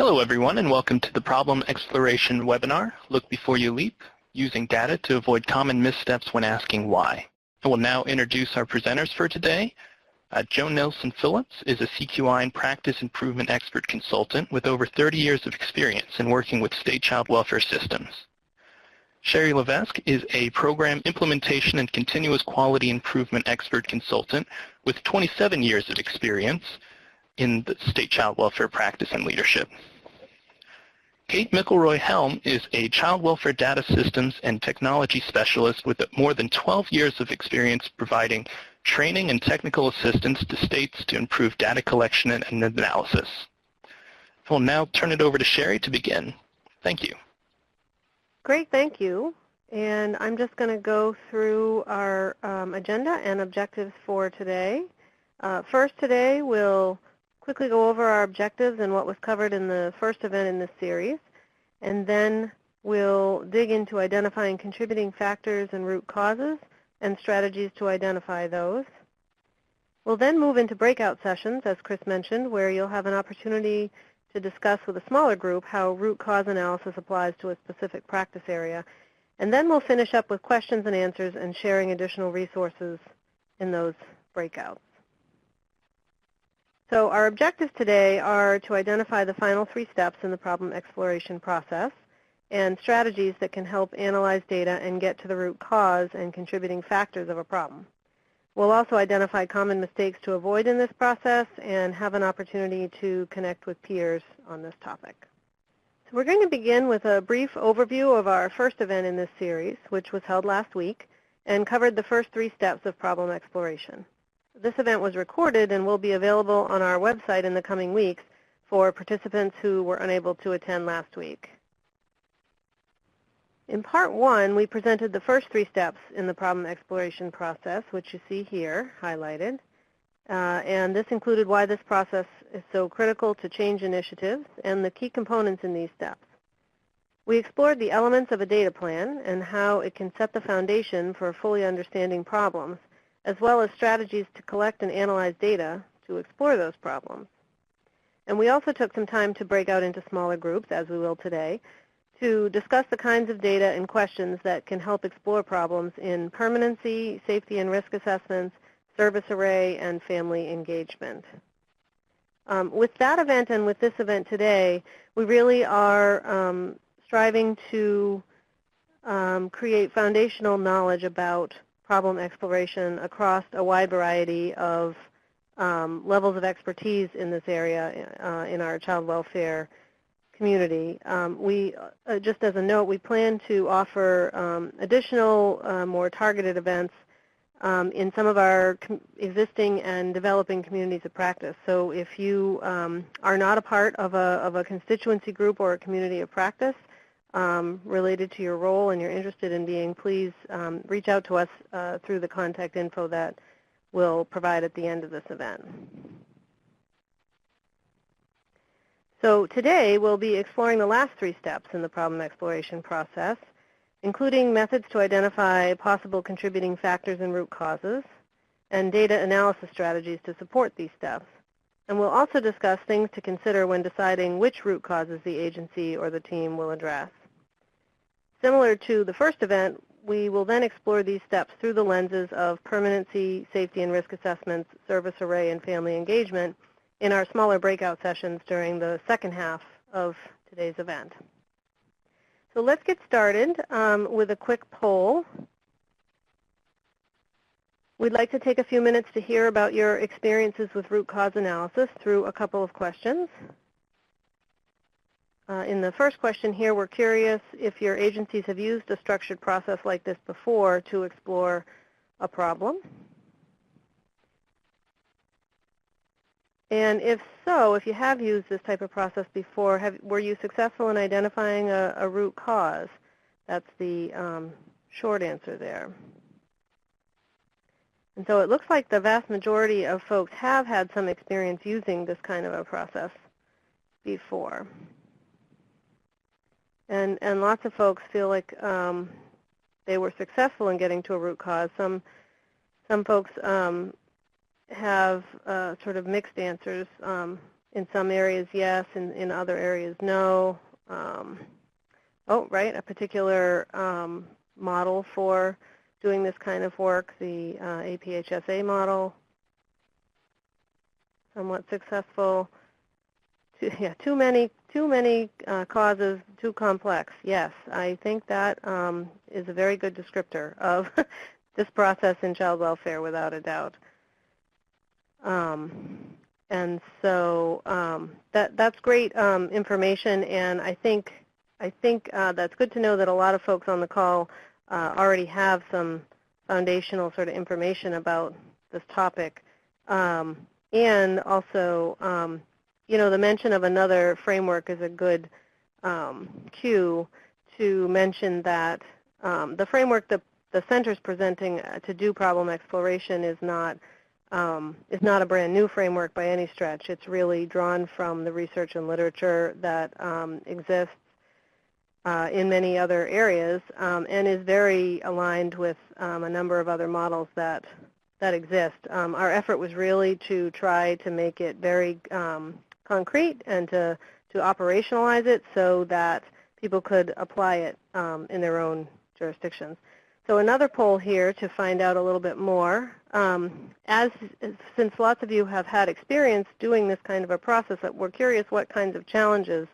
Hello everyone, and welcome to the Problem Exploration webinar, Look Before You Leap, using data to avoid common missteps when asking why. I will now introduce our presenters for today. Joan Nelson Phillips is a CQI and practice improvement expert consultant with over 30 years of experience in working with state child welfare systems. Sherry Levesque is a program implementation and continuous quality improvement expert consultant with 27 years of experience in the state child welfare practice and leadership. Kate McElroy-Helm is a child welfare data systems and technology specialist with more than 12 years of experience providing training and technical assistance to states to improve data collection and analysis. I will now turn it over to Sherry to begin. Thank you. Great, thank you. And I'm just going to go through our agenda and objectives for today. First today, we'll quickly go over our objectives and what was covered in the first event in this series, and then we'll dig into identifying contributing factors and root causes and strategies to identify those. We'll then move into breakout sessions, as Chris mentioned, where you'll have an opportunity to discuss with a smaller group how root cause analysis applies to a specific practice area. And then we'll finish up with questions and answers and sharing additional resources in those breakouts. So our objectives today are to identify the final 3 steps in the problem exploration process and strategies that can help analyze data and get to the root cause and contributing factors of a problem. We'll also identify common mistakes to avoid in this process and have an opportunity to connect with peers on this topic. So we're going to begin with a brief overview of our first event in this series, which was held last week and covered the first 3 steps of problem exploration. This event was recorded and will be available on our website in the coming weeks for participants who were unable to attend last week. In part 1, we presented the first 3 steps in the problem exploration process, which you see here highlighted. And this included why this process is so critical to change initiatives and the key components in these steps. We explored the elements of a data plan and how it can set the foundation for fully understanding problems, as well as strategies to collect and analyze data to explore those problems. And we also took some time to break out into smaller groups, as we will today, to discuss the kinds of data and questions that can help explore problems in permanency, safety and risk assessments, service array, and family engagement. With that event and with this event today, we really are striving to create foundational knowledge about problem exploration across a wide variety of levels of expertise in this area in our child welfare community. Just as a note, we plan to offer additional more targeted events in some of our existing and developing communities of practice. So if you are not a part of a constituency group or a community of practice, related to your role and you're interested in being, please reach out to us through the contact info that we'll provide at the end of this event. So today we'll be exploring the last 3 steps in the problem exploration process, including methods to identify possible contributing factors and root causes, and data analysis strategies to support these steps. And we'll also discuss things to consider when deciding which root causes the agency or the team will address. Similar to the first event, we will then explore these steps through the lenses of permanency, safety and risk assessments, service array, and family engagement in our smaller breakout sessions during the second half of today's event. So let's get started with a quick poll. We'd like to take a few minutes to hear about your experiences with root cause analysis through a couple of questions. In the first question here, we're curious if your agencies have used a structured process like this before to explore a problem. And if so, if you have used this type of process before, were you successful in identifying a root cause? That's the short answer there. And so it looks like the vast majority of folks have had some experience using this kind of a process before. And lots of folks feel like they were successful in getting to a root cause. Some folks have sort of mixed answers. In some areas, yes. In other areas, no. A particular model for doing this kind of work, the APHSA model, somewhat successful. Too many causes, too complex. Yes, I think that is a very good descriptor of this process in child welfare, without a doubt. And so that's great information, and I think that's good to know that a lot of folks on the call already have some foundational sort of information about this topic, and also the mention of another framework is a good cue to mention that the framework that the center is presenting to do problem exploration is not a brand new framework by any stretch. It's really drawn from the research and literature that exists in many other areas, and is very aligned with a number of other models that exist. Our effort was really to try to make it very concrete and to operationalize it so that people could apply it in their own jurisdictions. So another poll here to find out a little bit more. Since lots of you have had experience doing this kind of a process, we're curious what kinds of challenges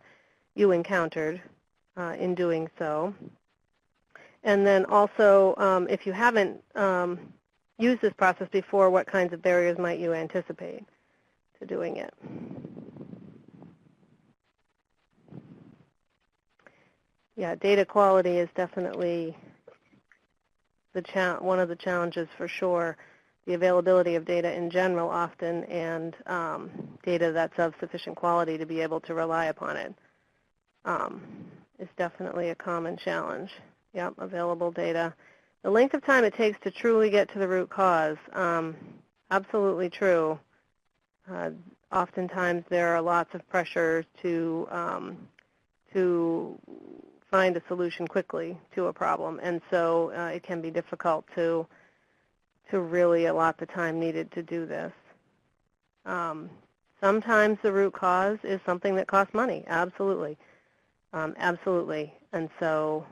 you encountered in doing so. And then also, if you haven't used this process before, what kinds of barriers might you anticipate to doing it? Yeah, data quality is definitely one of the challenges for sure. The availability of data in general often, and data that's of sufficient quality to be able to rely upon it is definitely a common challenge. Yep, available data. The length of time it takes to truly get to the root cause, absolutely true. Oftentimes there are lots of pressure to find a solution quickly to a problem, and so it can be difficult to really allot the time needed to do this. Sometimes the root cause is something that costs money, absolutely. Absolutely, and so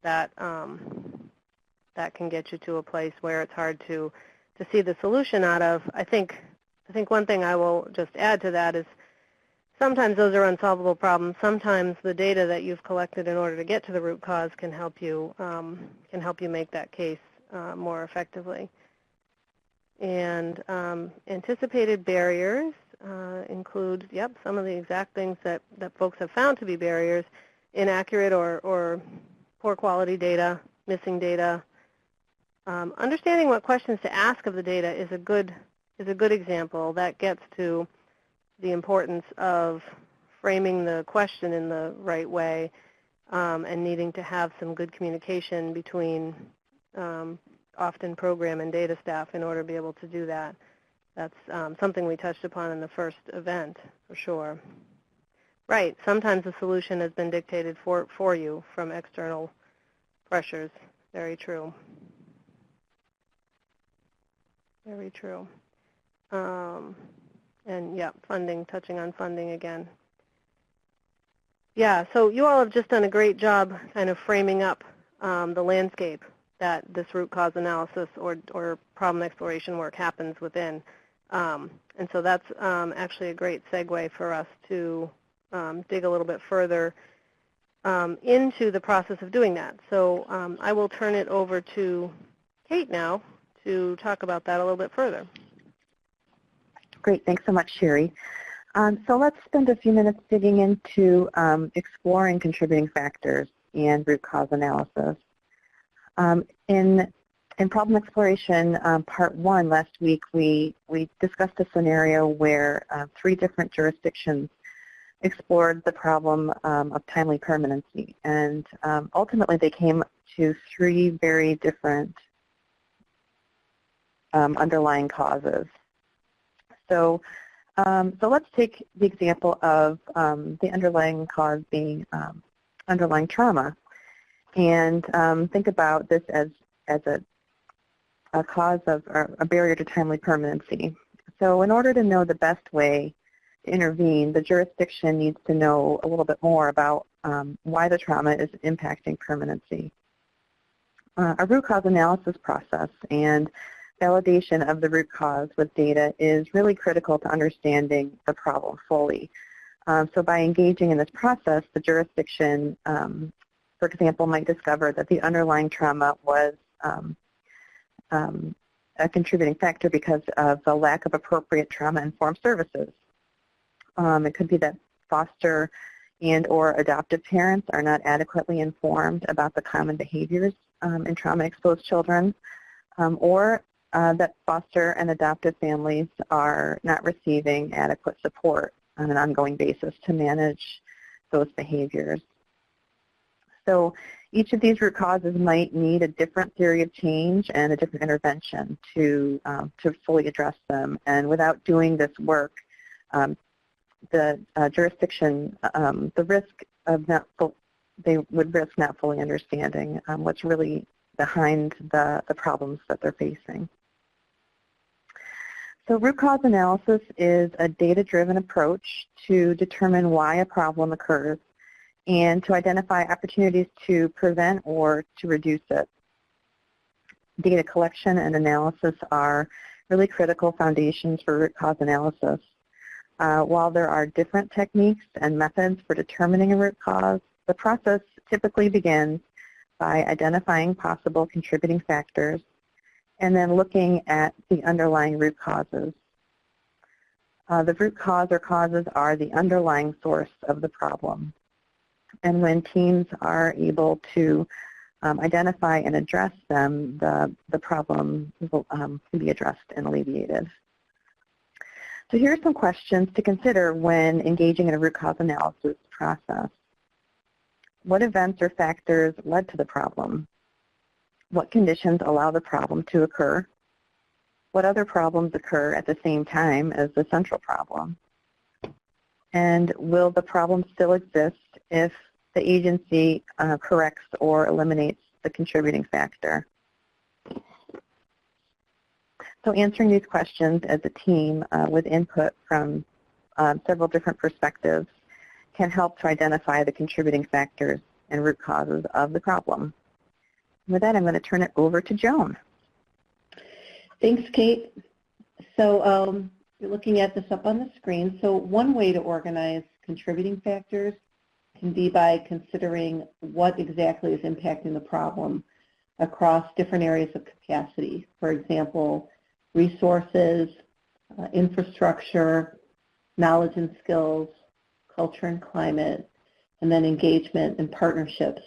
that can get you to a place where it's hard to see the solution out of. I think one thing I will just add to that is sometimes those are unsolvable problems. Sometimes the data that you've collected in order to get to the root cause can help you make that case more effectively. And anticipated barriers include, some of the exact things that folks have found to be barriers: inaccurate or poor quality data, missing data. Understanding what questions to ask of the data is a good example. That gets to the importance of framing the question in the right way, and needing to have some good communication between often program and data staff in order to be able to do that. That's something we touched upon in the first event, for sure. Right, sometimes the solution has been dictated for you from external pressures. Very true. Very true. And funding, touching on funding again. Yeah, so you all have just done a great job kind of framing up the landscape that this root cause analysis or problem exploration work happens within. And so that's actually a great segue for us to dig a little bit further into the process of doing that. So I will turn it over to Kate now to talk about that a little bit further. Great, thanks so much, Sherry. So let's spend a few minutes digging into exploring contributing factors and root cause analysis. In problem exploration part 1 last week, we discussed a scenario where 3 different jurisdictions explored the problem of timely permanency, and ultimately they came to 3 very different underlying causes. So let's take the example of the underlying cause being underlying trauma, and think about this as a cause of a barrier to timely permanency. So in order to know the best way intervene, the jurisdiction needs to know a little bit more about why the trauma is impacting permanency. A root cause analysis process and validation of the root cause with data is really critical to understanding the problem fully. So by engaging in this process, the jurisdiction, for example, might discover that the underlying trauma was a contributing factor because of the lack of appropriate trauma-informed services. It could be that foster and or adoptive parents are not adequately informed about the common behaviors in trauma-exposed children, or that foster and adoptive families are not receiving adequate support on an ongoing basis to manage those behaviors. So each of these root causes might need a different theory of change and a different intervention to fully address them. And without doing this work, the jurisdiction, the risk of they would risk not fully understanding what's really behind the problems that they're facing. So root cause analysis is a data-driven approach to determine why a problem occurs and to identify opportunities to prevent or to reduce it. Data collection and analysis are really critical foundations for root cause analysis. While there are different techniques and methods for determining a root cause, the process typically begins by identifying possible contributing factors and then looking at the underlying root causes. The root cause or causes are the underlying source of the problem. And when teams are able to identify and address them, the problem can be addressed and alleviated. So here are some questions to consider when engaging in a root cause analysis process. What events or factors led to the problem? What conditions allow the problem to occur? What other problems occur at the same time as the central problem? And will the problem still exist if the agency corrects or eliminates the contributing factor? So answering these questions as a team with input from several different perspectives can help to identify the contributing factors and root causes of the problem. With that, I'm going to turn it over to Joan. Thanks, Kate. So you're looking at this up on the screen. So one way to organize contributing factors can be by considering what exactly is impacting the problem across different areas of capacity. For example, resources, infrastructure, knowledge and skills, culture and climate, and then engagement and partnerships.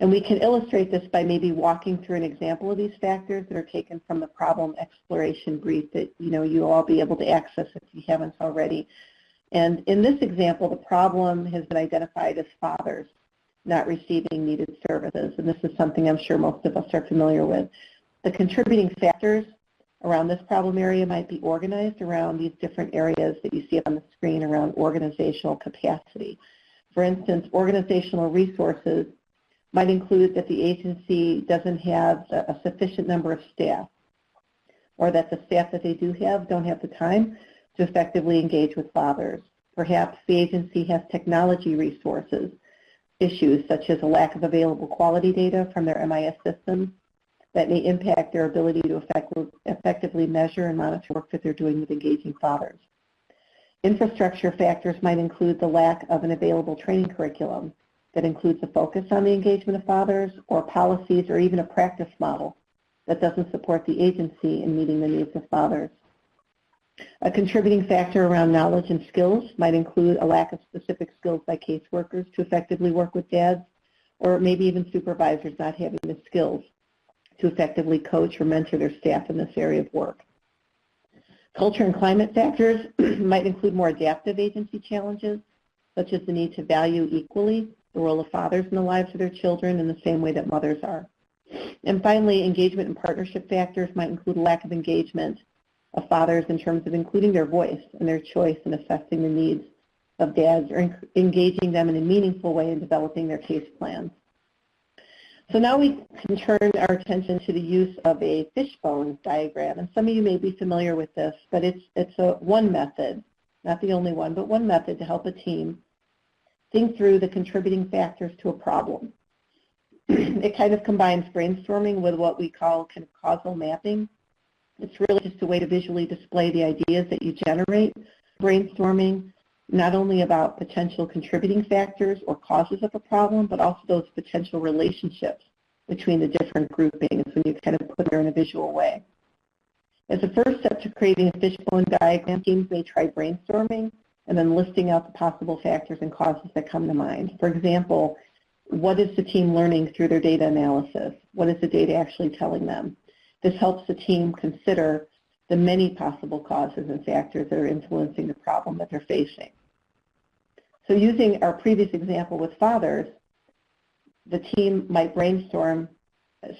And we can illustrate this by maybe walking through an example of these factors that are taken from the problem exploration brief that you'll all be able to access if you haven't already. And in this example, the problem has been identified as fathers not receiving needed services. And this is something I'm sure most of us are familiar with. The contributing factors around this problem area might be organized around these different areas that you see up on the screen around organizational capacity. For instance, organizational resources might include that the agency doesn't have a sufficient number of staff, or that the staff that they do have don't have the time to effectively engage with fathers. Perhaps the agency has technology resources issues, such as a lack of available quality data from their MIS systems that may impact their ability to effectively measure and monitor work that they're doing with engaging fathers. Infrastructure factors might include the lack of an available training curriculum that includes a focus on the engagement of fathers, or policies, or even a practice model that doesn't support the agency in meeting the needs of fathers. A contributing factor around knowledge and skills might include a lack of specific skills by caseworkers to effectively work with dads, or maybe even supervisors not having the skills to effectively coach or mentor their staff in this area of work. Culture and climate factors might include more adaptive agency challenges, such as the need to value equally the role of fathers in the lives of their children in the same way that mothers are. And finally, engagement and partnership factors might include a lack of engagement of fathers in terms of including their voice and their choice in assessing the needs of dads, or engaging them in a meaningful way in developing their case plans. So now we can turn our attention to the use of a fishbone diagram. And some of you may be familiar with this, but it's one method not the only one, but one method to help a team think through the contributing factors to a problem. It kind of combines brainstorming with what we call kind of causal mapping. It's really just a way to visually display the ideas that you generate. Brainstorming not only about potential contributing factors or causes of a problem, but also those potential relationships between the different groupings when you kind of put it in a visual way. As a first step to creating a fishbone diagram, teams may try brainstorming and then listing out the possible factors and causes that come to mind. For example, what is the team learning through their data analysis? What is the data actually telling them? This helps the team consider the many possible causes and factors that are influencing the problem that they're facing. So using our previous example with fathers, the team might brainstorm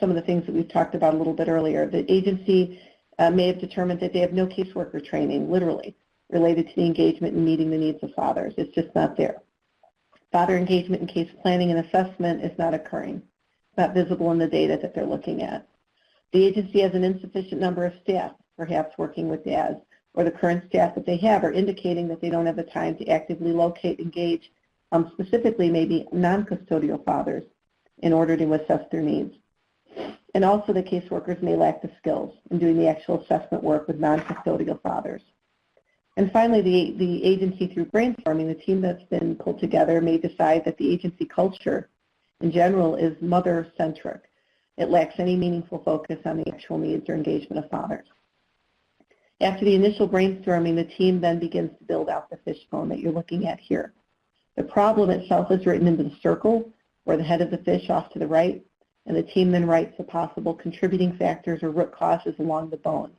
some of the things that we've talked about a little bit earlier. The agency may have determined that they have no caseworker training, literally, related to the engagement and meeting the needs of fathers. It's just not there. Father engagement and case planning and assessment is not occurring. It's not visible in the data that they're looking at. The agency has an insufficient number of staff, perhaps working with dads, or the current staff that they have are indicating that they don't have the time to actively locate, engage, specifically maybe non-custodial fathers, in order to assess their needs. And also the caseworkers may lack the skills in doing the actual assessment work with non-custodial fathers. And finally, the agency, through brainstorming, the team that's been pulled together may decide that the agency culture in general is mother-centric. It lacks any meaningful focus on the actual needs or engagement of fathers. After the initial brainstorming, the team then begins to build out the fishbone that you're looking at here. The problem itself is written into the circle, or the head of the fish off to the right, and the team then writes the possible contributing factors or root causes along the bone.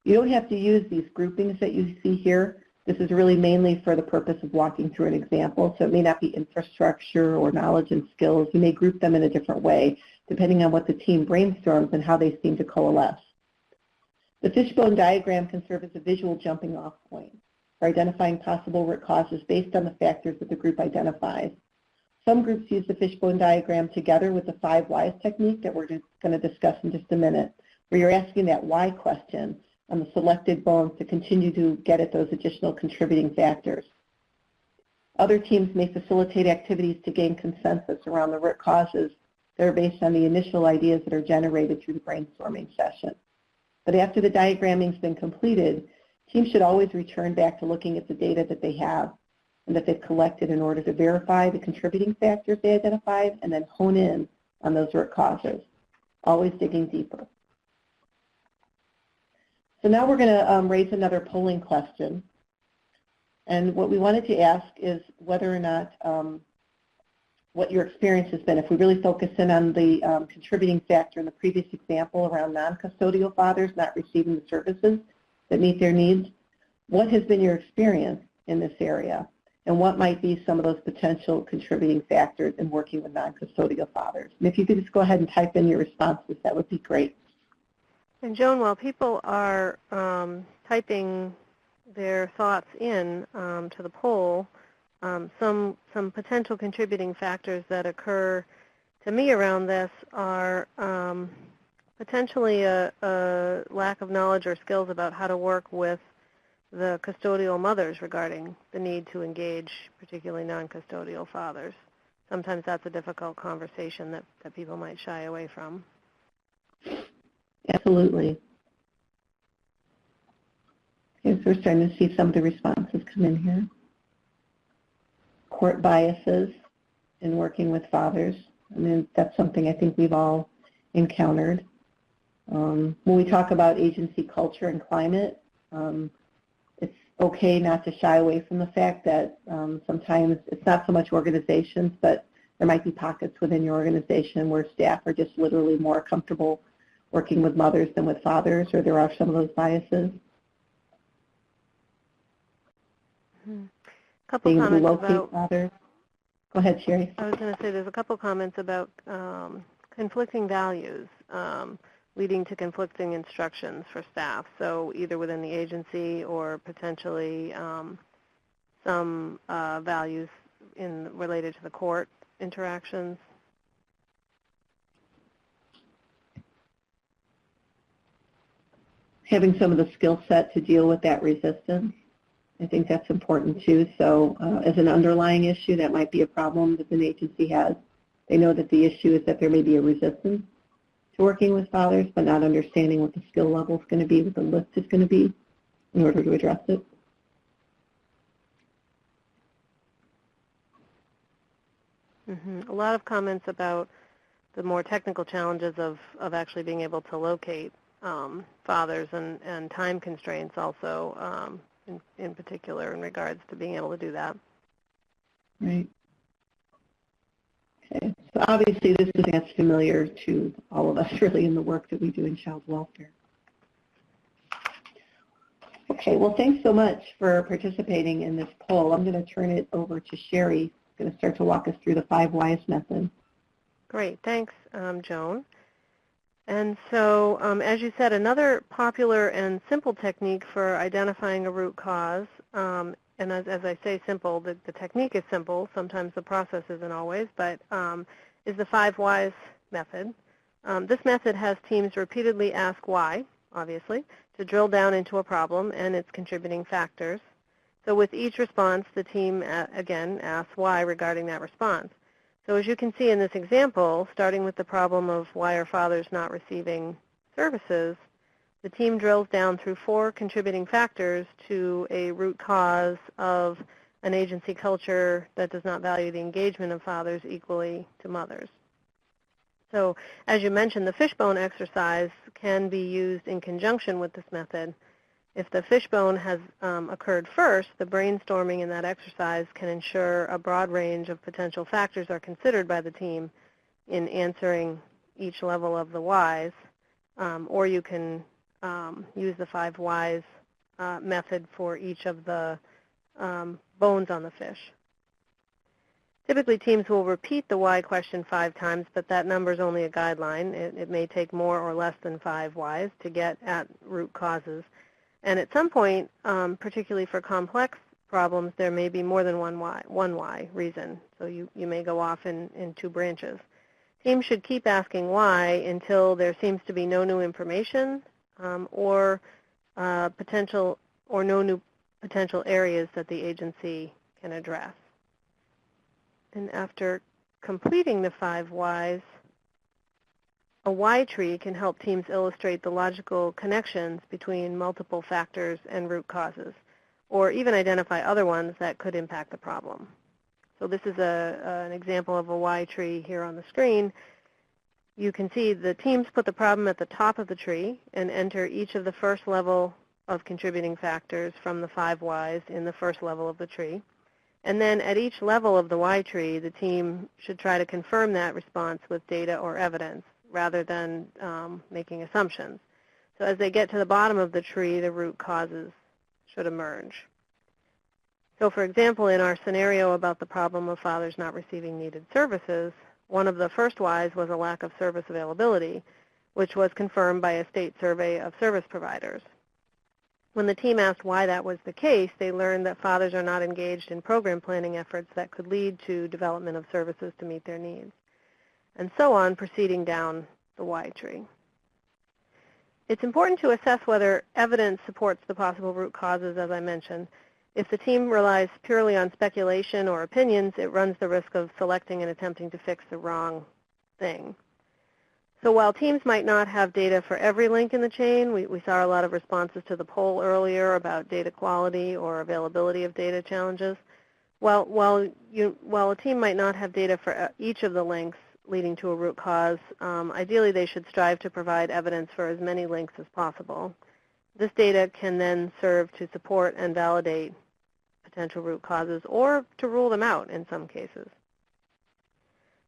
You don't have to use these groupings that you see here. This is really mainly for the purpose of walking through an example, so it may not be infrastructure or knowledge and skills. You may group them in a different way, depending on what the team brainstorms and how they seem to coalesce. The fishbone diagram can serve as a visual jumping off point for identifying possible root causes based on the factors that the group identifies. Some groups use the fishbone diagram together with the 5 whys technique that we're going to discuss in just a minute, where you're asking that why question on the selected bones to continue to get at those additional contributing factors. Other teams may facilitate activities to gain consensus around the root causes that are based on the initial ideas that are generated through the brainstorming session. But after the diagramming has been completed, teams should always return back to looking at the data that they have and that they've collected in order to verify the contributing factors they identified and then hone in on those root causes, always digging deeper. So now we're going to raise another polling question. And what we wanted to ask is whether or not what your experience has been. If we really focus in on the contributing factor in the previous example around non-custodial fathers not receiving the services that meet their needs, what has been your experience in this area? And what might be some of those potential contributing factors in working with non-custodial fathers? And if you could just go ahead and type in your responses, that would be great. And Joan, while people are typing their thoughts in to the poll, some potential contributing factors that occur to me around this are potentially a lack of knowledge or skills about how to work with the custodial mothers regarding the need to engage particularly non-custodial fathers. Sometimes that's a difficult conversation that people might shy away from. Absolutely. Okay, so we're starting to see some of the responses come in here. Court biases in working with fathers. I mean, that's something I think we've all encountered. When we talk about agency culture and climate, it's okay not to shy away from the fact that sometimes it's not so much organizations, but there might be pockets within your organization where staff are just literally more comfortable working with mothers than with fathers, or there are some of those biases. Mm-hmm. Couple comments about fathers. Go ahead, Sherry. I was going to say there's a couple comments about conflicting values leading to conflicting instructions for staff. So either within the agency or potentially some values related to the court interactions. Having some of the skill set to deal with that resistance I think that's important too. So as an underlying issue, that might be a problem that an agency has. They know that the issue is that there may be a resistance to working with fathers, but not understanding what the skill level is going to be, what the list is going to be in order to address it. A lot of comments about the more technical challenges of actually being able to locate fathers and time constraints also in particular in regards to being able to do that. Right. Okay. So obviously this is as familiar to all of us really in the work that we do in child welfare. Okay, well thanks so much for participating in this poll. I'm going to turn it over to Sherry, who's going to start to walk us through the 5 whys method. Great, thanks, Joan. And so, as you said, another popular and simple technique for identifying a root cause, and as I say simple, the technique is simple, sometimes the process isn't always, but is the 5 whys method. This method has teams repeatedly ask why, obviously, to drill down into a problem and its contributing factors. So with each response, the team, again, asks why regarding that response. So as you can see in this example, starting with the problem of why are fathers not receiving services, the team drills down through 4 contributing factors to a root cause of an agency culture that does not value the engagement of fathers equally to mothers. So as you mentioned, the fishbone exercise can be used in conjunction with this method. If the fishbone has occurred first, the brainstorming in that exercise can ensure a broad range of potential factors are considered by the team in answering each level of the whys, or you can use the 5 whys method for each of the bones on the fish. Typically, teams will repeat the why question 5 times, but that number is only a guideline. It may take more or less than 5 whys to get at root causes. And at some point, particularly for complex problems, there may be more than one why reason. So you may go off in 2 branches. Teams should keep asking why until there seems to be no new information or no new potential areas that the agency can address. And after completing the 5 whys, a why tree can help teams illustrate the logical connections between multiple factors and root causes, or even identify other ones that could impact the problem. So this is an example of a why tree here on the screen. You can see the teams put the problem at the top of the tree and enter each of the first level of contributing factors from the 5 whys in the first level of the tree. And then at each level of the why tree, the team should try to confirm that response with data or evidence, rather than making assumptions. So as they get to the bottom of the tree, the root causes should emerge. So for example, in our scenario about the problem of fathers not receiving needed services, one of the first whys was a lack of service availability, which was confirmed by a state survey of service providers. When the team asked why that was the case, they learned that fathers are not engaged in program planning efforts that could lead to development of services to meet their needs, and so on, proceeding down the why tree. It's important to assess whether evidence supports the possible root causes, as I mentioned. If the team relies purely on speculation or opinions, it runs the risk of selecting and attempting to fix the wrong thing. So while teams might not have data for every link in the chain, we saw a lot of responses to the poll earlier about data quality or availability of data challenges. While a team might not have data for each of the links leading to a root cause, ideally they should strive to provide evidence for as many links as possible. This data can then serve to support and validate potential root causes or to rule them out in some cases.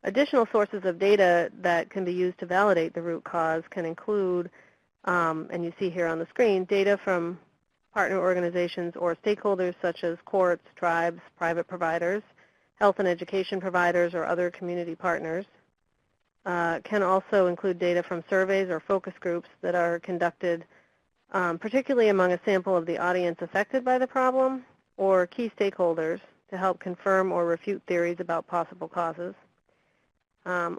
Additional sources of data that can be used to validate the root cause can include, and you see here on the screen, data from partner organizations or stakeholders such as courts, tribes, private providers, health and education providers, or other community partners. Can also include data from surveys or focus groups that are conducted particularly among a sample of the audience affected by the problem or key stakeholders to help confirm or refute theories about possible causes,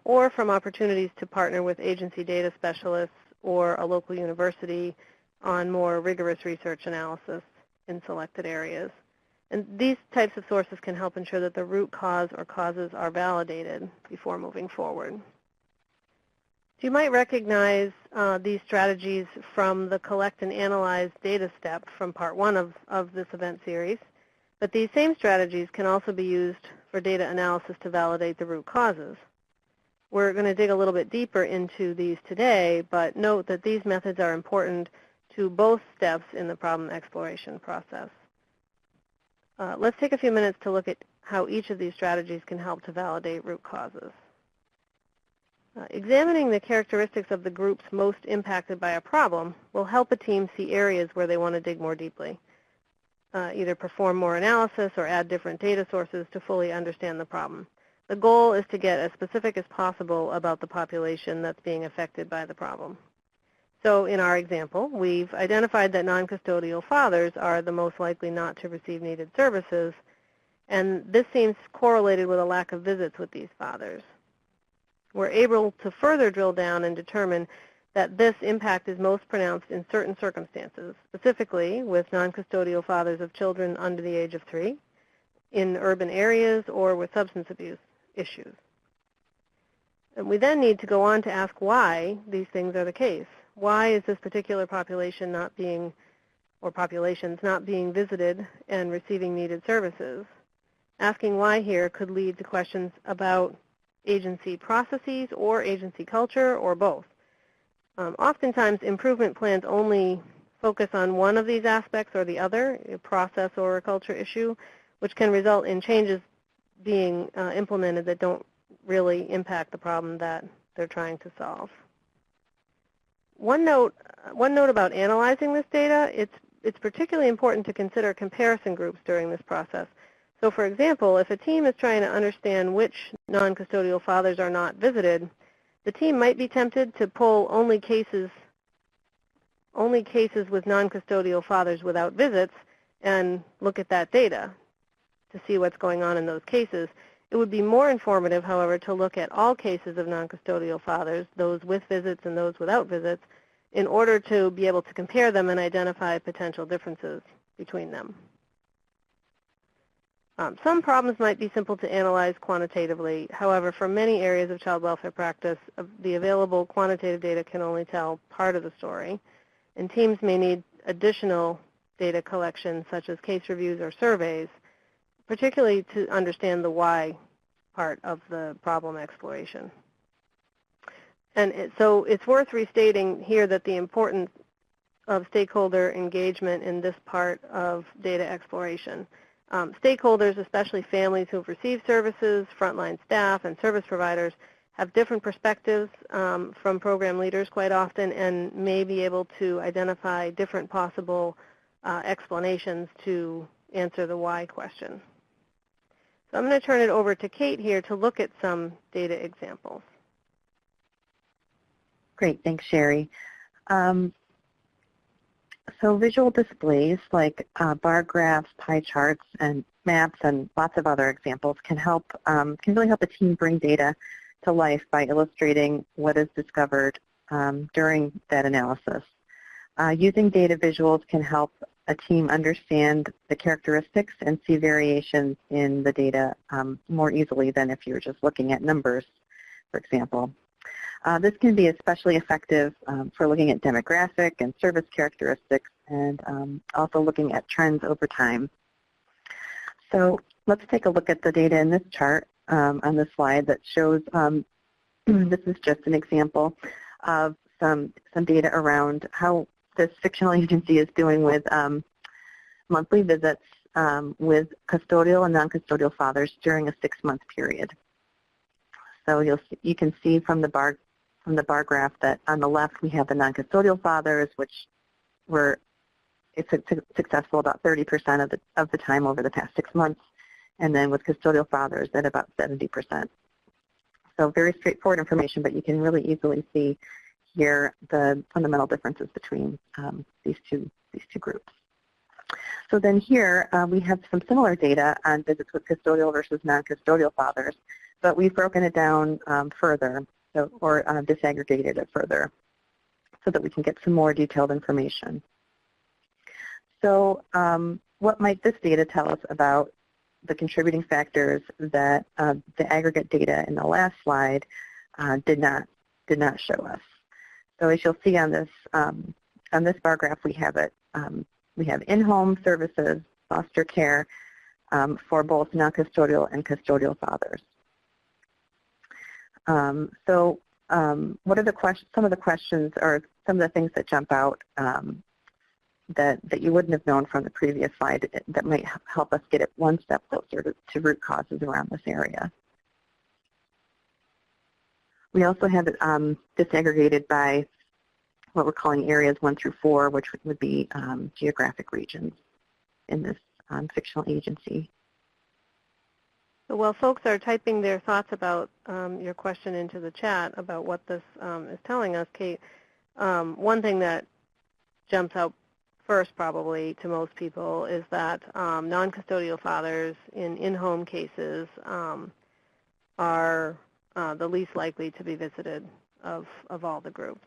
or from opportunities to partner with agency data specialists or a local university on more rigorous research analysis in selected areas. And these types of sources can help ensure that the root cause or causes are validated before moving forward. So you might recognize these strategies from the collect and analyze data step from part 1 of this event series. But these same strategies can also be used for data analysis to validate the root causes. We're going to dig a little bit deeper into these today, but note that these methods are important to both steps in the problem exploration process. Let's take a few minutes to look at how each of these strategies can help to validate root causes. Examining the characteristics of the groups most impacted by a problem will help a team see areas where they want to dig more deeply, either perform more analysis or add different data sources to fully understand the problem. The goal is to get as specific as possible about the population that's being affected by the problem. So in our example, we've identified that non-custodial fathers are the most likely not to receive needed services, and this seems correlated with a lack of visits with these fathers. We're able to further drill down and determine that this impact is most pronounced in certain circumstances, specifically with non-custodial fathers of children under the age of 3, in urban areas, or with substance abuse issues. And we then need to go on to ask why these things are the case. Why is this particular population not being, or populations not being visited and receiving needed services? Asking why here could lead to questions about agency processes or agency culture, or both. Oftentimes, improvement plans only focus on one of these aspects or the other, a process or a culture issue, which can result in changes being implemented that don't really impact the problem that they're trying to solve. One note about analyzing this data, it's particularly important to consider comparison groups during this process. So for example, if a team is trying to understand which non-custodial fathers are not visited, the team might be tempted to pull only cases with non-custodial fathers without visits and look at that data to see what's going on in those cases. It would be more informative, however, to look at all cases of non-custodial fathers, those with visits and those without visits, in order to be able to compare them and identify potential differences between them. Some problems might be simple to analyze quantitatively. However, for many areas of child welfare practice, the available quantitative data can only tell part of the story, and teams may need additional data collection, such as case reviews or surveys, particularly to understand the why part of the problem exploration. And so it's worth restating here that the importance of stakeholder engagement in this part of data exploration. Stakeholders, especially families who have received services, frontline staff, and service providers, have different perspectives from program leaders quite often, and may be able to identify different possible explanations to answer the why question. So I'm going to turn it over to Kate here to look at some data examples. Great, thanks, Sherry. So visual displays like bar graphs, pie charts, and maps, and lots of other examples can really help a team bring data to life by illustrating what is discovered during that analysis. Using data visuals can help a team understand the characteristics and see variations in the data more easily than if you're just looking at numbers, for example. This can be especially effective for looking at demographic and service characteristics, and also looking at trends over time. So let's take a look at the data in this chart on this slide that shows, this is just an example of some data around how this fictional agency is doing with monthly visits with custodial and non-custodial fathers during a 6-month period. So you can see from the bar graph that on the left we have the non-custodial fathers, which it's successful about 30% of the time over the past 6 months, and then with custodial fathers at about 70%. So very straightforward information, but you can really easily see here the fundamental differences between these two groups. So then here we have some similar data on visits with custodial versus non-custodial fathers, but we've broken it down further, or disaggregated it further so that we can get some more detailed information. So what might this data tell us about the contributing factors that the aggregate data in the last slide did not show us? So as you'll see on this bar graph, we have in-home services, foster care for both non-custodial and custodial fathers. What are some of the questions or some of the things that jump out that you wouldn't have known from the previous slide that might help us get it one step closer to root causes around this area? We also have it disaggregated by what we're calling areas 1 through 4, which would be geographic regions in this fictional agency. So while folks are typing their thoughts about your question into the chat about what this is telling us, Kate, one thing that jumps out first probably to most people is that non-custodial fathers in-home cases are the least likely to be visited of all the groups.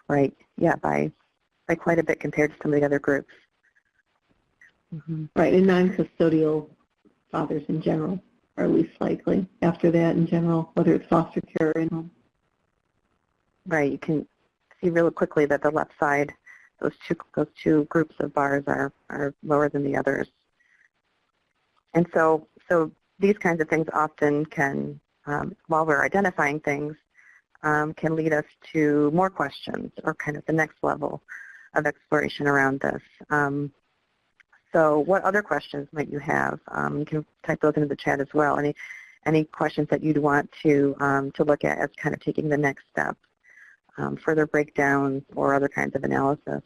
Right, yeah, by quite a bit compared to some of the other groups. Mm-hmm. Right, and non-custodial fathers in general are least likely. After that, in general, whether it's foster care or in-home. Right, you can see really quickly that the left side, those two groups of bars are lower than the others. And so these kinds of things often can, while we're identifying things, can lead us to more questions or kind of the next level of exploration around this. So what other questions might you have? You can type those into the chat as well. Any questions that you'd want to look at as kind of taking the next step, further breakdowns or other kinds of analysis.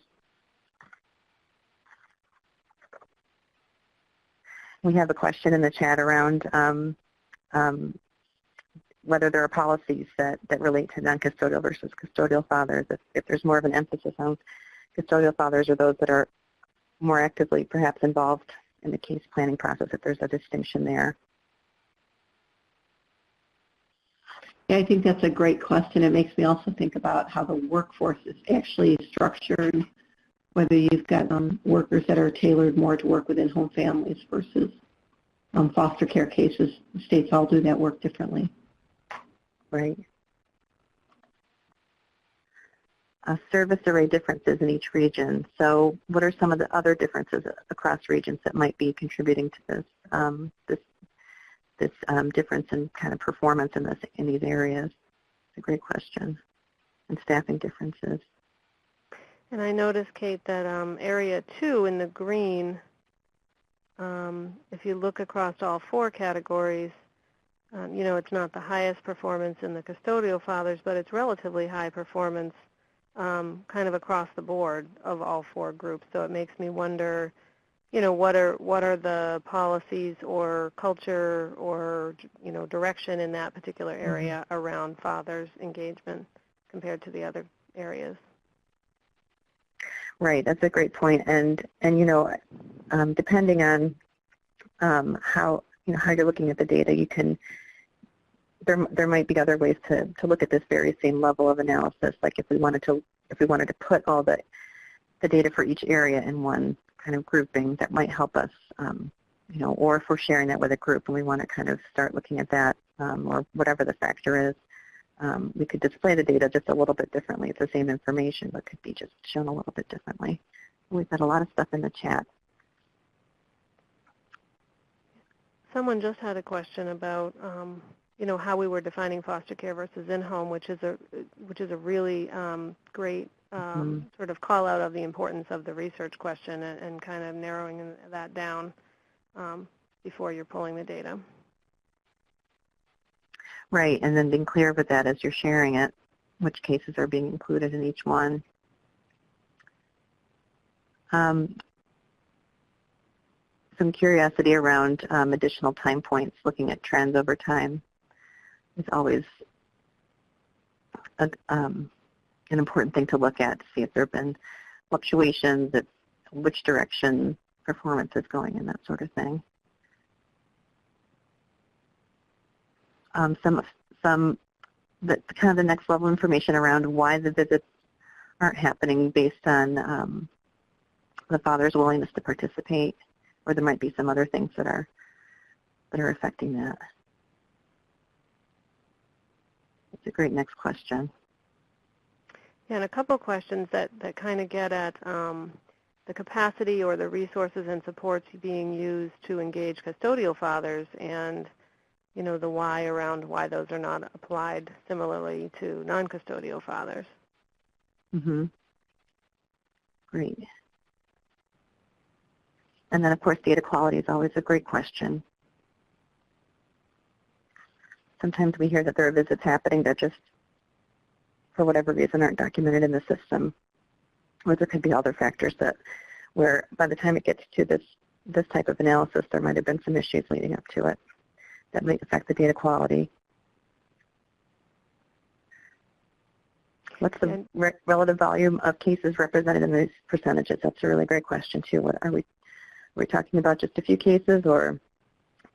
We have a question in the chat around whether there are policies that relate to non-custodial versus custodial fathers, if there's more of an emphasis on custodial fathers or those that are more actively perhaps involved in the case planning process, if there's a distinction there. Yeah, I think that's a great question. It makes me also think about how the workforce is actually structured, whether you've got workers that are tailored more to work within home families versus foster care cases. States all do that work differently. Right. Service array differences in each region. So what are some of the other differences across regions that might be contributing to this difference in kind of performance in these areas? It's a great question. And staffing differences. And I noticed, Kate, that area 2 in the green, if you look across all 4 categories, it's not the highest performance in the custodial fathers, but it's relatively high performance kind of across the board of all 4 groups. So it makes me wonder, what are the policies or culture or, direction in that particular area around fathers' engagement compared to the other areas? Right, that's a great point. And depending on how you're looking at the data, there might be other ways to look at this very same level of analysis. Like if we wanted to put all the data for each area in one kind of grouping, that might help us. Or if we're sharing that with a group and we want to kind of start looking at that, or whatever the factor is, we could display the data just a little bit differently. It's the same information, but could be just shown a little bit differently. We've got a lot of stuff in the chat. Someone just had a question about, how we were defining foster care versus in-home, which is a really great sort of call out of the importance of the research question and kind of narrowing that down before you're pulling the data. Right, and then being clear with that as you're sharing it, which cases are being included in each one. Some curiosity around additional time points, looking at trends over time is always an important thing to look at to see if there have been fluctuations, which direction performance is going in, that sort of thing. Some kind of the next level information around why the visits aren't happening based on the father's willingness to participate, or there might be some other things that are affecting that. That's a great next question. Yeah, and a couple questions that kind of get at the capacity or the resources and supports being used to engage custodial fathers, and the why around why those are not applied similarly to non-custodial fathers. Mm-hmm. Great. And then, of course, data quality is always a great question. Sometimes we hear that there are visits happening that just, for whatever reason, aren't documented in the system. Or there could be other factors where by the time it gets to this type of analysis, there might have been some issues leading up to it that might affect the data quality. What's the relative volume of cases represented in these percentages? That's a really great question, too. What are we talking about just a few cases or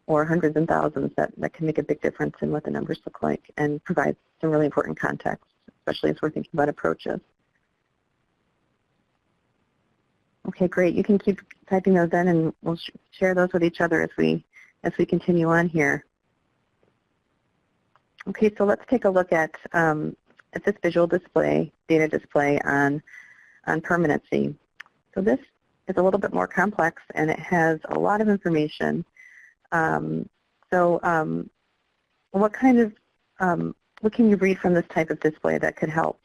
hundreds and thousands that can make a big difference in what the numbers look like and provide some really important context, especially as we're thinking about approaches. Okay, great. You can keep typing those in, and we'll share those with each other as we continue on here. Okay, so let's take a look at this visual display, data display on permanency. So this is a little bit more complex, and it has a lot of information. What can you read from this type of display that could help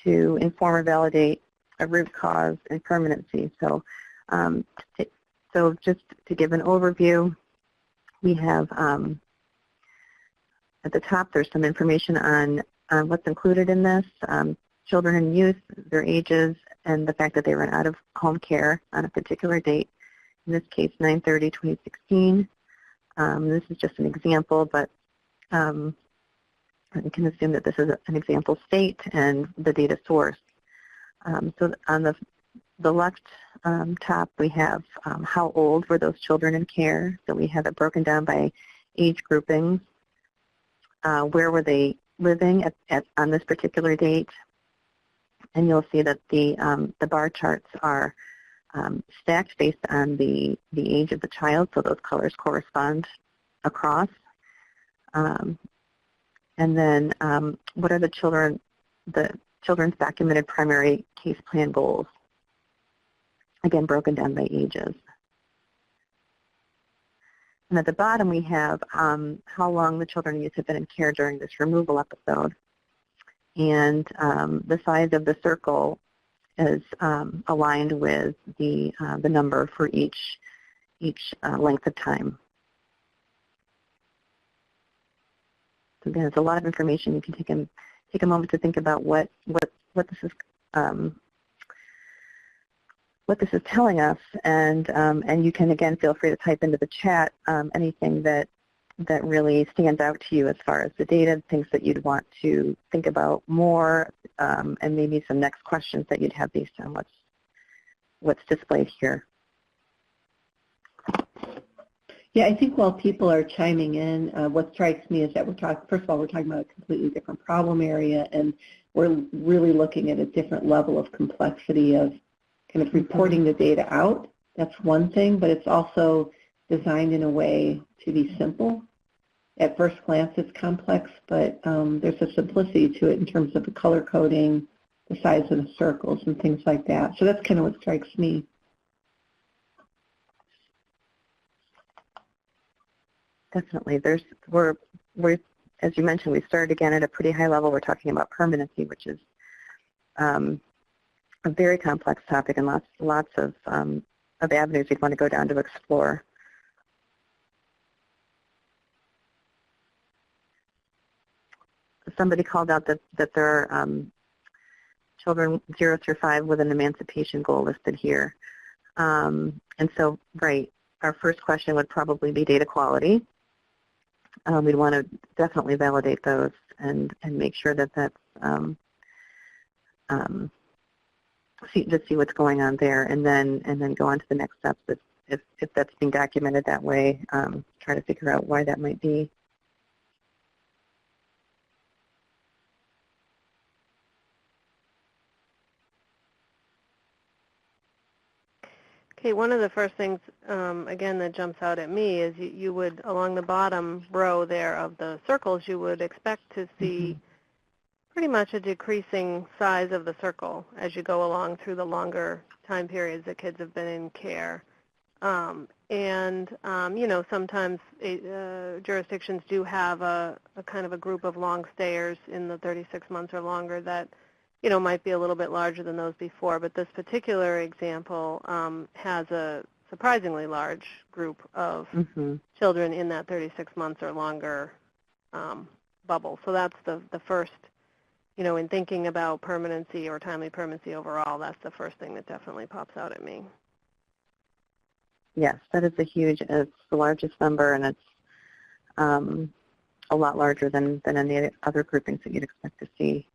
to inform or validate a root cause and permanency? So just to give an overview, we have at the top there's some information on what's included in this, children and youth, their ages, and the fact that they were in out-of-home care on a particular date, in this case 9/30/2016. This is just an example, but you can assume that this is an example state and the data source. So on the left top, we have how old were those children in care. So we have it broken down by age groupings. Where were they living on this particular date? And you'll see that the bar charts are stacked based on the age of the child, so those colors correspond across. And then what are the children's documented primary case plan goals? Again, broken down by ages. And at the bottom we have how long the children and youth have been in care during this removal episode. And the size of the circle is aligned with the number for each length of time. So again, it's a lot of information. You can take a moment to think about what this is telling us, and you can again feel free to type into the chat anything that really stands out to you as far as the data, things that you'd want to think about more, and maybe some next questions that you'd have based on what's displayed here. Yeah, I think while people are chiming in, what strikes me is that first of all, we're talking about a completely different problem area, and we're really looking at a different level of complexity of kind of reporting the data out. That's one thing, but it's also designed in a way to be simple. At first glance, it's complex, but there's a simplicity to it in terms of the color coding, the size of the circles, and things like that. So that's kind of what strikes me. Definitely. We're as you mentioned, we started again at a pretty high level. We're talking about permanency, which is a very complex topic and lots of avenues we'd want to go down to explore. Somebody called out that there are children 0 through 5 with an emancipation goal listed here. And so, right, our first question would probably be data quality. We'd want to definitely validate those and make sure that that's just see what's going on there, and then go on to the next steps if that's being documented that way. Try to figure out why that might be. Kate, one of the first things, again, that jumps out at me is you would, along the bottom row there of the circles, you would expect to see pretty much a decreasing size of the circle as you go along through the longer time periods that kids have been in care. You know, sometimes jurisdictions do have a kind of a group of long stayers in the 36 months or longer that, you know, might be a little bit larger than those before. But this particular example has a surprisingly large group of children in that 36 months or longer bubble. So that's the first, you know, in thinking about permanency or timely permanency overall, that's the first thing that definitely pops out at me. Yes, that is it's the largest number, and it's a lot larger than any other groupings that you'd expect to see.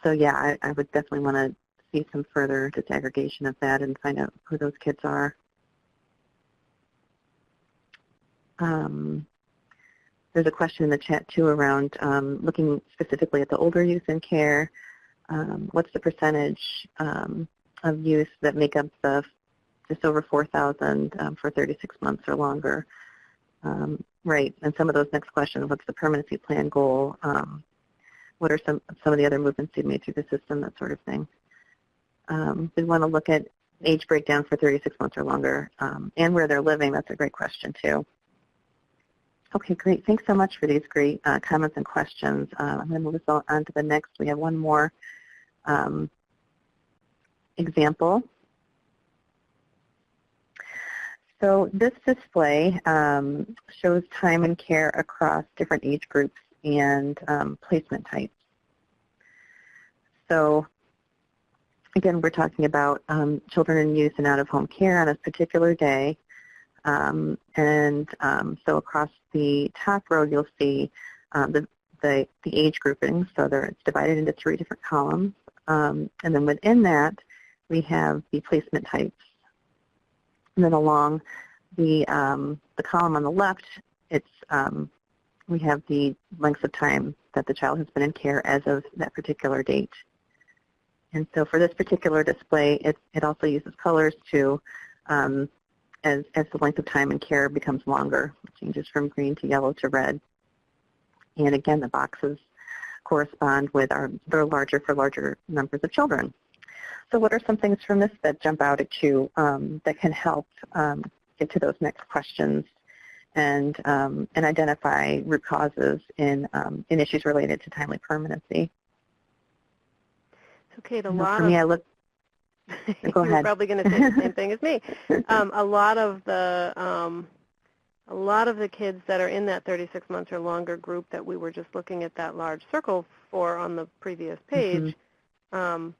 So yeah, I would definitely want to see some further disaggregation of that and find out who those kids are. There's a question in the chat too around looking specifically at the older youth in care. What's the percentage of youth that make up the just over 4,000 for 36 months or longer? Right, and some of those next questions, what's the permanency plan goal? What are some of the other movements you've made through the system, that sort of thing. We want to look at age breakdown for 36 months or longer and where they're living. That's a great question too. Okay, great. Thanks so much for these great comments and questions. I'm going to move us on to the next. We have one more example. So this display shows time and care across different age groups and placement types. So again, we're talking about children and youth and out-of-home care on a particular day. So across the top row, you'll see the age groupings. So it's divided into 3 different columns. And then within that, we have the placement types. And then along the column on the left, we have the lengths of time that the child has been in care as of that particular date. And so for this particular display, it also uses colors to, as the length of time in care becomes longer. It changes from green to yellow to red. And again, the boxes correspond with they're larger for larger numbers of children. So what are some things from this that jump out at you that can help get to those next questions and identify root causes in issues related to timely permanency? So, Kate, for me, I look. Go ahead. You're probably going to say the same thing as me. A lot of the kids that are in that 36 months or longer group that we were just looking at that large circle for on the previous page, a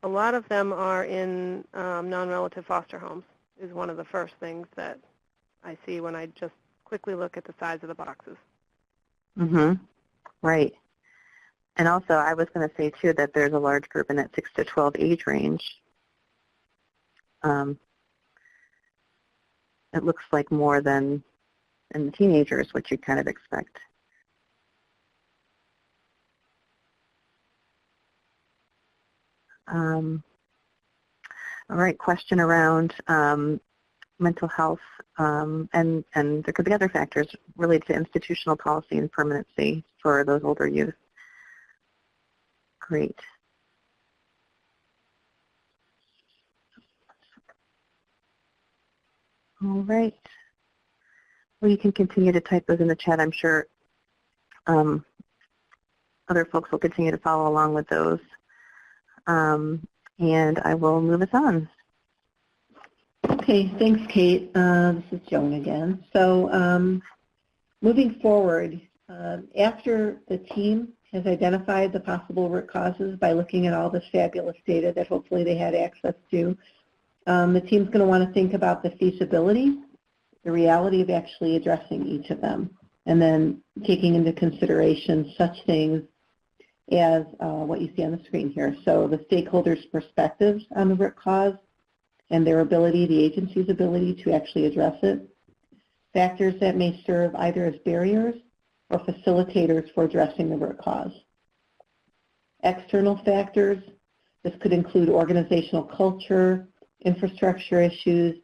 lot of them are in non-relative foster homes. Is one of the first things that I see when I just quickly look at the size of the boxes. Right. And also, I was going to say, too, that there's a large group in that 6 to 12 age range. It looks like more than in the teenagers, which you kind of expect. All right, question around mental health, and there could be other factors related to institutional policy and permanency for those older youth. Great. All right. Well, you can continue to type those in the chat. I'm sure other folks will continue to follow along with those. And I will move us on. Okay, thanks, Kate. This is Joan again. So moving forward, after the team has identified the possible root causes by looking at all this fabulous data that hopefully they had access to, the team's going to want to think about the feasibility, the reality of actually addressing each of them, and then taking into consideration such things as what you see on the screen here. So the stakeholders' perspectives on the root cause and their ability, the agency's ability to actually address it. Factors that may serve either as barriers or facilitators for addressing the root cause. External factors, this could include organizational culture, infrastructure issues,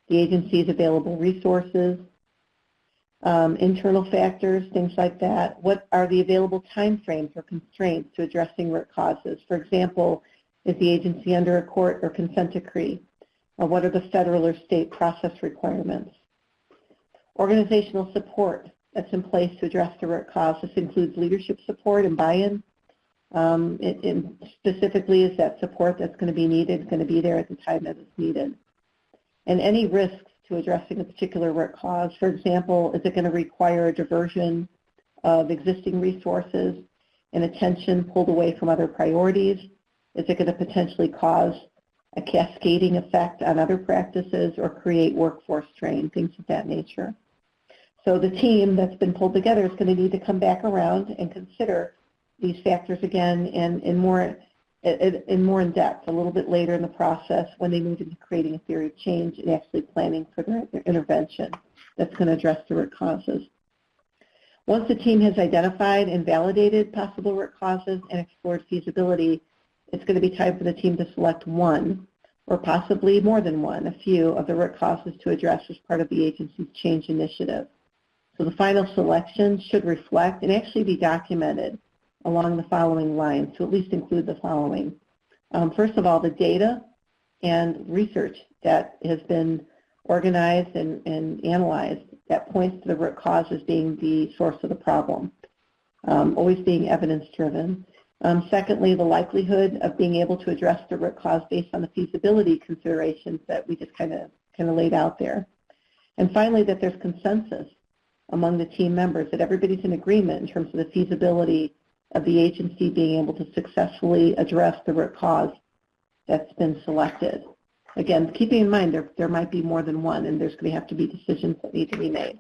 the agency's available resources, internal factors, things like that. What are the available timeframes or constraints to addressing root causes? For example, is the agency under a court or consent decree? Or what are the federal or state process requirements? Organizational support that's in place to address the root cause. This includes leadership support and buy-in. Specifically, is that support that's going to be needed going to be there at the time that it's needed? And any risks to addressing a particular root cause. For example, is it going to require a diversion of existing resources and attention pulled away from other priorities? Is it going to potentially cause a cascading effect on other practices or create workforce strain, things of that nature? So the team that's been pulled together is going to need to come back around and consider these factors again and in more in depth a little bit later in the process when they move into creating a theory of change and actually planning for their intervention that's going to address the root causes. Once the team has identified and validated possible root causes and explored feasibility, it's going to be time for the team to select one or possibly more than one, a few of the root causes to address as part of the agency's change initiative. So the final selection should reflect and actually be documented along the following lines, to at least include the following. First of all, the data and research that has been organized and analyzed that points to the root cause as being the source of the problem, always being evidence-driven. Secondly, the likelihood of being able to address the root cause based on the feasibility considerations that we just kind of laid out there. And finally, that there's consensus among the team members, that everybody's in agreement in terms of the feasibility of the agency being able to successfully address the root cause that's been selected. Again, keeping in mind there might be more than one, and there's going to have to be decisions that need to be made.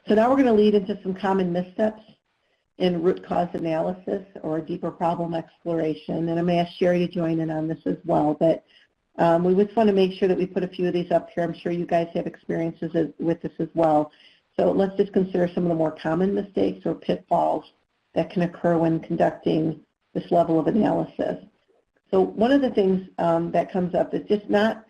So now we're going to lead into some common missteps in root cause analysis or deeper problem exploration, and I'm going to ask Sherry to join in on this as well. But we just want to make sure that we put a few of these up here. I'm sure you guys have experiences with this as well. So let's just consider some of the more common mistakes or pitfalls that can occur when conducting this level of analysis. So one of the things that comes up is just not,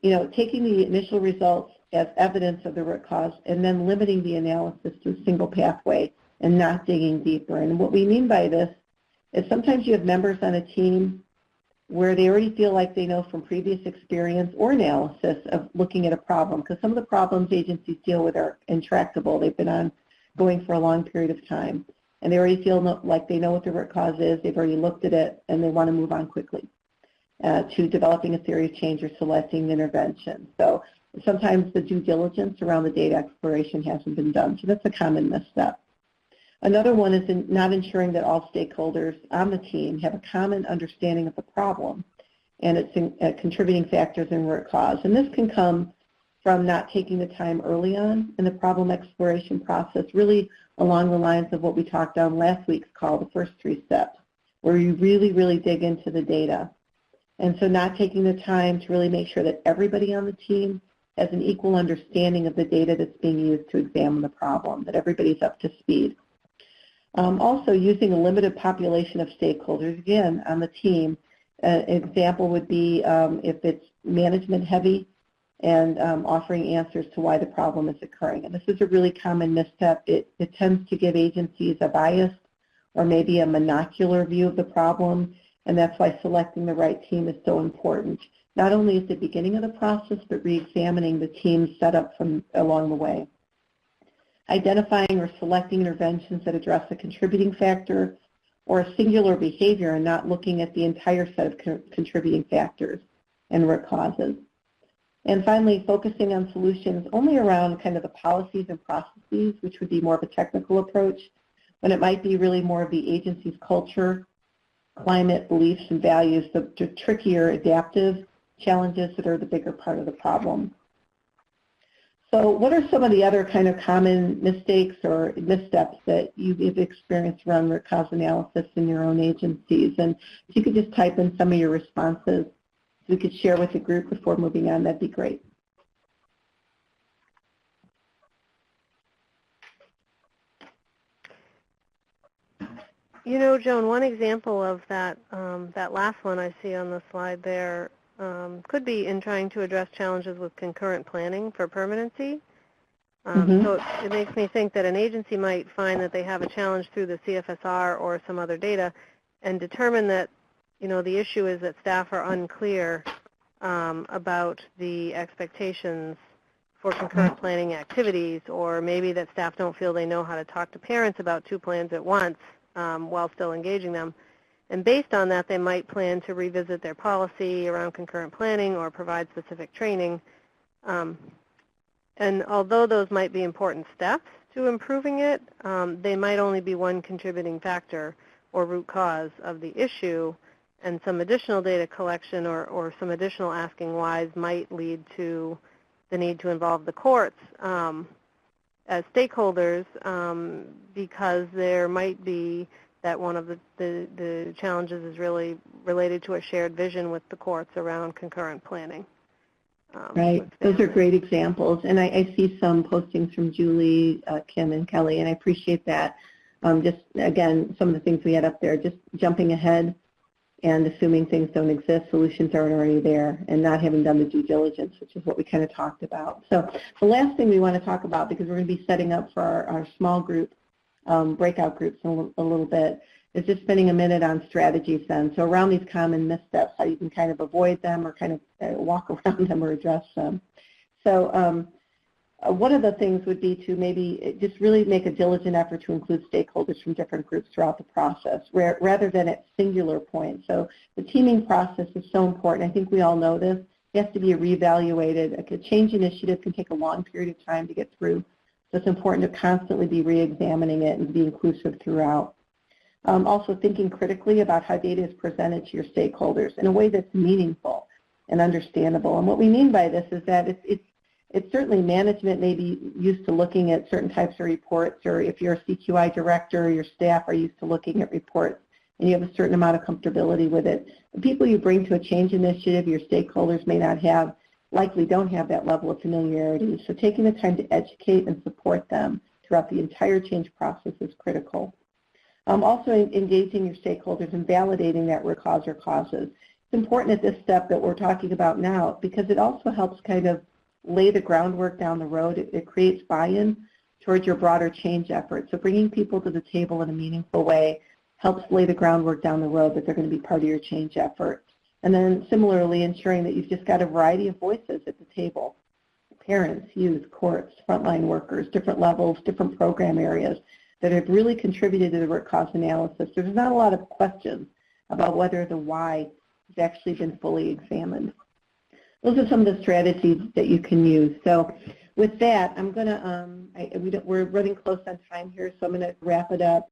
taking the initial results as evidence of the root cause and then limiting the analysis to a single pathway and not digging deeper. And what we mean by this is sometimes you have members on a team where they already feel like they know from previous experience or analysis of looking at a problem, because some of the problems agencies deal with are intractable. They've been ongoing for a long period of time, and they already feel like they know what the root cause is, they've already looked at it, and they want to move on quickly to developing a theory of change or selecting an intervention. So sometimes the due diligence around the data exploration hasn't been done, so that's a common misstep. Another one is not ensuring that all stakeholders on the team have a common understanding of the problem and its contributing factors and root cause. And this can come from not taking the time early on in the problem exploration process, really along the lines of what we talked on last week's call, the first 3 steps, where you really, really dig into the data. And so not taking the time to really make sure that everybody on the team has an equal understanding of the data that's being used to examine the problem, that everybody's up to speed. Also using a limited population of stakeholders, again, on the team. An example would be if it's management heavy and offering answers to why the problem is occurring. And this is a really common misstep. It tends to give agencies a biased or maybe a monocular view of the problem, and that's why selecting the right team is so important, not only at the beginning of the process, but re-examining the team setup from along the way. Identifying or selecting interventions that address a contributing factor or a singular behavior and not looking at the entire set of contributing factors and root causes. And finally, focusing on solutions only around kind of the policies and processes, which would be more of a technical approach, when it might be really more of the agency's culture, climate, beliefs, and values, the trickier adaptive challenges that are the bigger part of the problem. So what are some of the other kind of common mistakes or missteps that you've experienced around root cause analysis in your own agencies? And if you could just type in some of your responses so we could share with the group before moving on, that'd be great. Joan, one example of that, that last one I see on the slide there, could be in trying to address challenges with concurrent planning for permanency. So it makes me think that an agency might find that they have a challenge through the CFSR or some other data and determine that, the issue is that staff are unclear about the expectations for concurrent planning activities, or maybe that staff don't feel they know how to talk to parents about 2 plans at once while still engaging them. And based on that, they might plan to revisit their policy around concurrent planning or provide specific training. And although those might be important steps to improving it, they might only be one contributing factor or root cause of the issue, and some additional data collection or some additional asking whys might lead to the need to involve the courts as stakeholders, because there might be that one of the challenges is really related to a shared vision with the courts around concurrent planning. Right. Those are great examples. And I see some postings from Julie, Kim, and Kelly, and I appreciate that. Just, again, some of the things we had up there, just jumping ahead and assuming things don't exist, solutions aren't already there, and not having done the due diligence, which is what we kind of talked about. So the last thing we want to talk about, because we're going to be setting up for our small group, breakout groups in a little bit, is just spending a minute on strategies then. So around these common missteps, how you can kind of avoid them or kind of walk around them or address them. So one of the things would be to maybe just really make a diligent effort to include stakeholders from different groups throughout the process rather than at singular points. So the teaming process is so important. I think we all know this. It has to be reevaluated. A change initiative can take a long period of time to get through. So it's important to constantly be re-examining it and be inclusive throughout. Also thinking critically about how data is presented to your stakeholders in a way that's meaningful and understandable. And what we mean by this is that it's certainly management may be used to looking at certain types of reports, or if you're a CQI director or your staff are used to looking at reports and you have a certain amount of comfortability with it. The people you bring to a change initiative, your stakeholders may not have, likely don't have that level of familiarity. So taking the time to educate and support them throughout the entire change process is critical. Also engaging your stakeholders and validating that root cause or causes. It's important at this step that we're talking about now because it also helps kind of lay the groundwork down the road. It creates buy-in towards your broader change effort. So bringing people to the table in a meaningful way helps lay the groundwork down the road that they're going to be part of your change effort. And then similarly ensuring that you've just got a variety of voices at the table. Parents, youth, courts, frontline workers, different levels, different program areas that have really contributed to the root cause analysis. There's not a lot of questions about whether the why has actually been fully examined. Those are some of the strategies that you can use. So with that, I'm going to, we're running close on time here, so I'm going to wrap it up.